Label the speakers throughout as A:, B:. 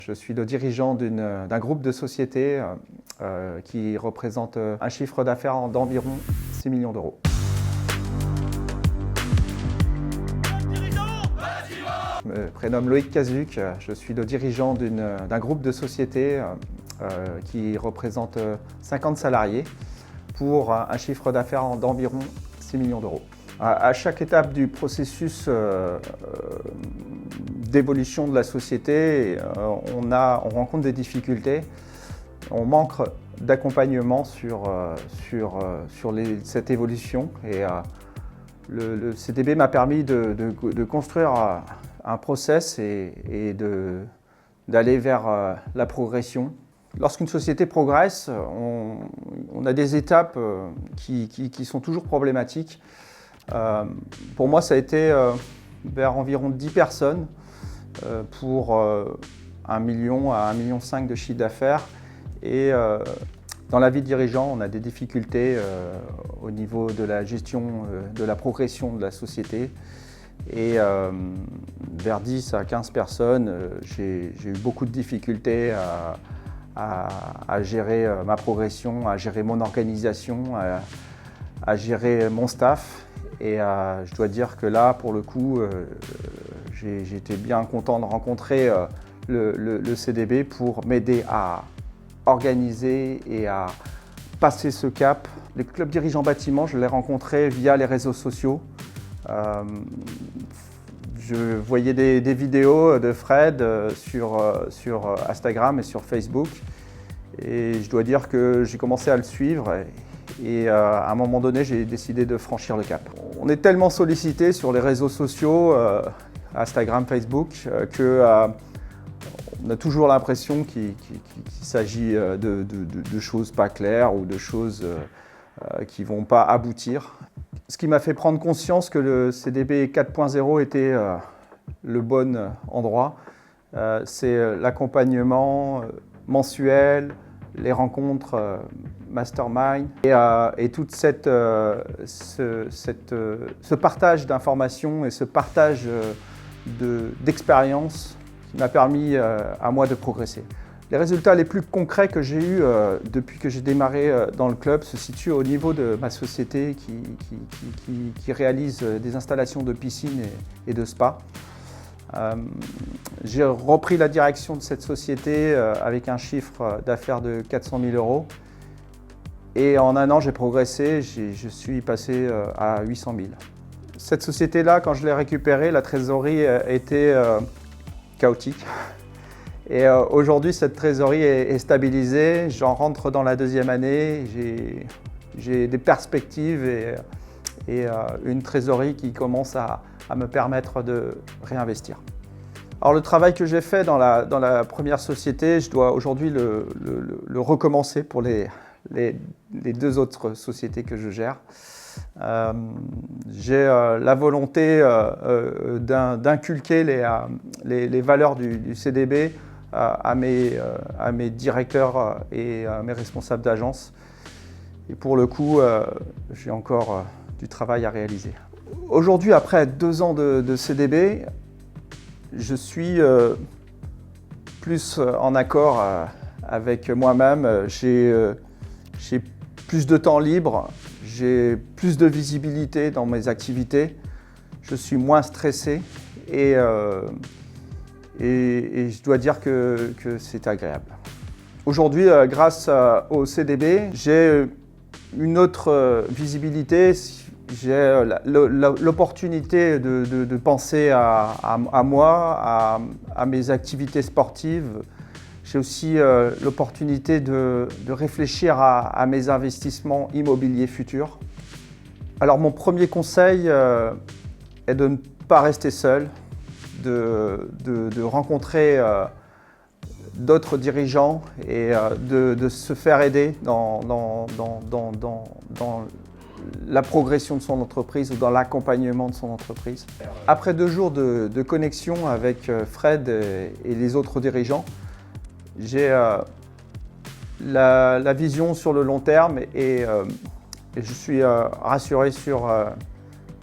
A: Je suis le dirigeant d'un groupe de sociétés qui représente un chiffre d'affaires d'environ 6 millions d'euros. Je me prénomme Loïc Cazuc, je suis le dirigeant d'un groupe de sociétés qui représente 50 salariés pour un chiffre d'affaires d'environ 6 millions d'euros. À chaque étape du processus d'évolution de la société, on rencontre des difficultés. On manque d'accompagnement sur cette évolution. Et le CDB m'a permis de construire un process et d'aller vers la progression. Lorsqu'une société progresse, on a des étapes qui sont toujours problématiques. Pour moi, ça a été vers environ 10 personnes pour 1 million à 1,5 million de chiffre d'affaires. Et dans la vie de dirigeant, on a des difficultés au niveau de la gestion de la progression de la société. Et vers 10 à 15 personnes, j'ai eu beaucoup de difficultés à gérer ma progression, à gérer mon organisation, à gérer mon staff. Et je dois dire que là, pour le coup, j'ai été bien content de rencontrer le CDB pour m'aider à organiser et à passer ce cap. Les clubs dirigeants bâtiment, je l'ai rencontré via les réseaux sociaux. Je voyais des vidéos de Fred sur Instagram et sur Facebook. Et je dois dire que j'ai commencé à le suivre. Et à un moment donné, j'ai décidé de franchir le cap. On est tellement sollicité sur les réseaux sociaux, Instagram, Facebook, qu'on a toujours l'impression qu'il s'agit de choses pas claires ou de choses qui ne vont pas aboutir. Ce qui m'a fait prendre conscience que le CDB 4.0 était le bon endroit, c'est l'accompagnement mensuel, les rencontres mastermind et tout ce partage d'informations et ce partage d'expériences qui m'a permis à moi de progresser. Les résultats les plus concrets que j'ai eus depuis que j'ai démarré dans le club se situent au niveau de ma société qui réalise des installations de piscine et de spa. J'ai repris la direction de cette société avec un chiffre d'affaires de 400 000 euros. Et en un an, j'ai progressé, je suis passé à 800 000. Cette société-là, quand je l'ai récupérée, la trésorerie était chaotique. Et aujourd'hui, cette trésorerie est stabilisée. J'en rentre dans la deuxième année. J'ai des perspectives et une trésorerie qui commence à me permettre de réinvestir. Alors le travail que j'ai fait dans la première société, je dois aujourd'hui le recommencer pour les deux autres sociétés que je gère. J'ai la volonté d'inculquer les valeurs du CDB à mes directeurs et à mes responsables d'agence. Et pour le coup, j'ai encore du travail à réaliser. Aujourd'hui, après 2 ans de CDB, je suis plus en accord avec moi-même. J'ai plus de temps libre, j'ai plus de visibilité dans mes activités, je suis moins stressé et je dois dire que c'est agréable. Aujourd'hui, grâce au CDB, j'ai une autre visibilité. J'ai l'opportunité de penser à moi, à mes activités sportives. J'ai aussi l'opportunité de réfléchir à mes investissements immobiliers futurs. Alors mon premier conseil est de ne pas rester seul, de rencontrer d'autres dirigeants et de se faire aider dans la progression de son entreprise ou dans l'accompagnement de son entreprise. Après 2 jours de connexion avec Fred et les autres dirigeants, j'ai la vision sur le long terme et je suis rassuré sur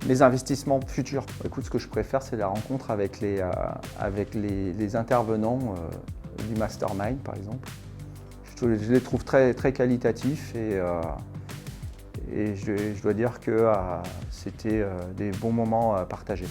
A: mes investissements futurs. Écoute, ce que je préfère, c'est la rencontre avec les intervenants du mastermind par exemple. Je les trouve très, très qualitatifs et je dois dire que c'était des bons moments partagés.